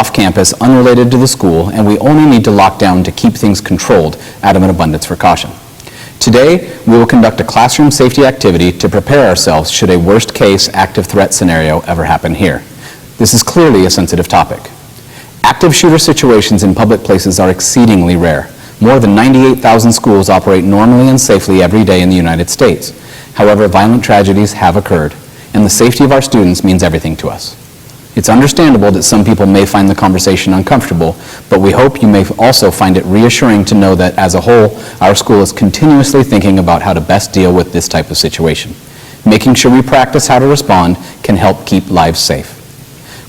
off campus unrelated to the school, and we only need to lock down to keep things controlled out of an abundance for caution. Today, we will conduct a classroom safety activity to prepare ourselves should a worst-case active threat scenario ever happen here. This is clearly a sensitive topic. Active shooter situations in public places are exceedingly rare. More than 98,000 schools operate normally and safely every day in the United States. However, violent tragedies have occurred, and the safety of our students means everything to us. It's understandable that some people may find the conversation uncomfortable, but we hope you may also find it reassuring to know that as a whole, our school is continuously thinking about how to best deal with this type of situation. Making sure we practice how to respond can help keep lives safe.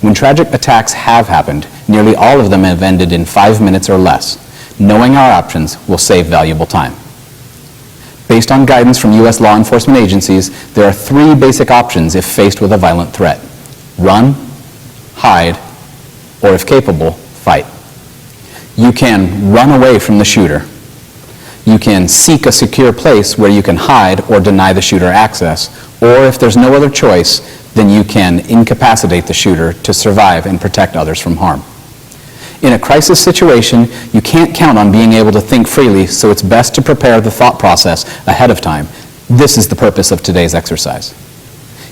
When tragic attacks have happened, nearly all of them have ended in 5 minutes or less. Knowing our options will save valuable time. Based on guidance from U.S. law enforcement agencies, there are 3 basic options if faced with a violent threat: run, hide, or if capable, fight. You can run away from the shooter. You can seek a secure place where you can hide or deny the shooter access, or if there's no other choice, then you can incapacitate the shooter to survive and protect others from harm. In a crisis situation, you can't count on being able to think freely, so it's best to prepare the thought process ahead of time. This is the purpose of today's exercise.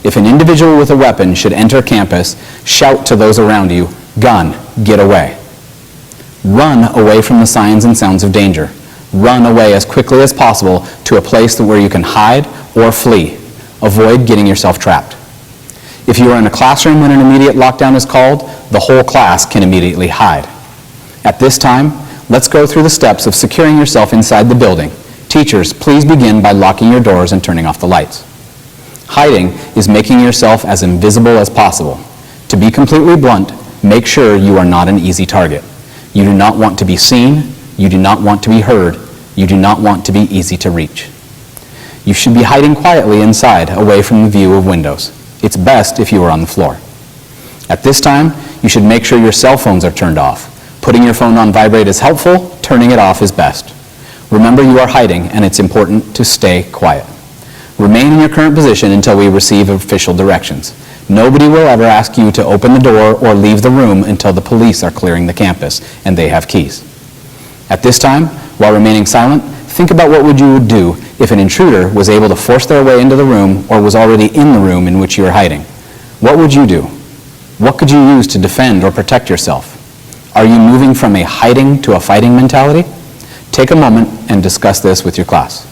If an individual with a weapon should enter campus, shout to those around you, "Gun, get away." Run away from the signs and sounds of danger. Run away as quickly as possible to a place where you can hide or flee. Avoid getting yourself trapped. If you are in a classroom when an immediate lockdown is called, the whole class can immediately hide. At this time, let's go through the steps of securing yourself inside the building. Teachers, please begin by locking your doors and turning off the lights. Hiding is making yourself as invisible as possible. To be completely blunt, make sure you are not an easy target. You do not want to be seen, you do not want to be heard, you do not want to be easy to reach. You should be hiding quietly inside, away from the view of windows. It's best if you are on the floor. At this time, you should make sure your cell phones are turned off. Putting your phone on vibrate is helpful, turning it off is best. Remember you are hiding, and it's important to stay quiet. Remain in your current position until we receive official directions. Nobody will ever ask you to open the door or leave the room until the police are clearing the campus and they have keys. At this time, while remaining silent, think about what you would do if an intruder was able to force their way into the room or was already in the room in which you are hiding. What would you do? What could you use to defend or protect yourself? Are you moving from a hiding to a fighting mentality? Take a moment and discuss this with your class.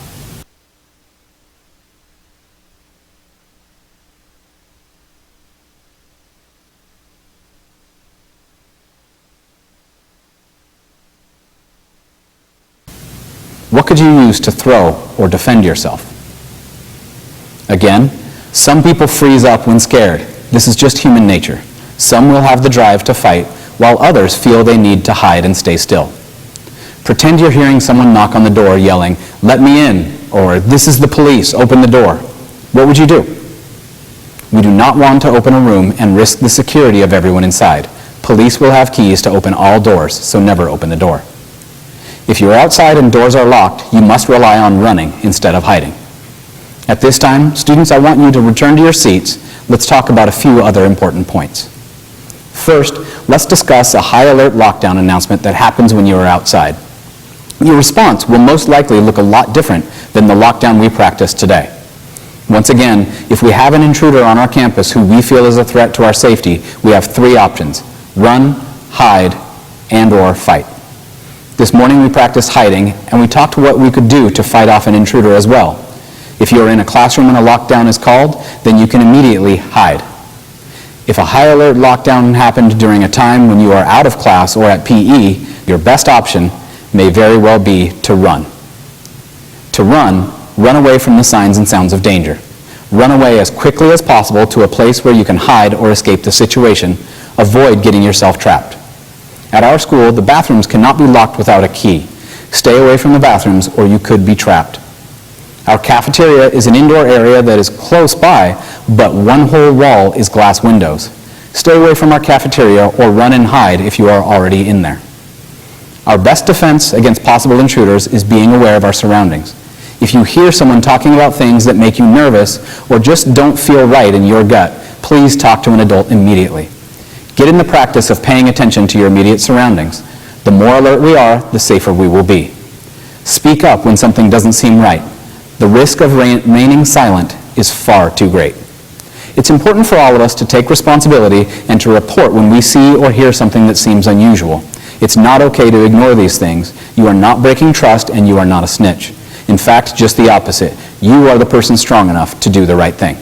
What could you use to throw or defend yourself? Again, some people freeze up when scared. This is just human nature. Some will have the drive to fight, while others feel they need to hide and stay still. Pretend you're hearing someone knock on the door yelling, "Let me in," or "This is the police, open the door." What would you do? We do not want to open a room and risk the security of everyone inside. Police will have keys to open all doors, so never open the door. If you are outside and doors are locked, you must rely on running instead of hiding. At this time, students, I want you to return to your seats. Let's talk about a few other important points. First, let's discuss a high alert lockdown announcement that happens when you are outside. Your response will most likely look a lot different than the lockdown we practice today. Once again, if we have an intruder on our campus who we feel is a threat to our safety, we have 3 options: run, hide, and/or fight. This morning we practiced hiding, and we talked what we could do to fight off an intruder as well. If you are in a classroom when a lockdown is called, then you can immediately hide. If a high alert lockdown happened during a time when you are out of class or at PE, your best option may very well be to run. To run away from the signs and sounds of danger. Run away as quickly as possible to a place where you can hide or escape the situation. Avoid getting yourself trapped. At our school, the bathrooms cannot be locked without a key. Stay away from the bathrooms or you could be trapped. Our cafeteria is an indoor area that is close by, but one whole wall is glass windows. Stay away from our cafeteria or run and hide if you are already in there. Our best defense against possible intruders is being aware of our surroundings. If you hear someone talking about things that make you nervous or just don't feel right in your gut, please talk to an adult immediately. Get in the practice of paying attention to your immediate surroundings. The more alert we are, the safer we will be. Speak up when something doesn't seem right. The risk of remaining silent is far too great. It's important for all of us to take responsibility and to report when we see or hear something that seems unusual. It's not okay to ignore these things. You are not breaking trust, and you are not a snitch. In fact, just the opposite. You are the person strong enough to do the right thing.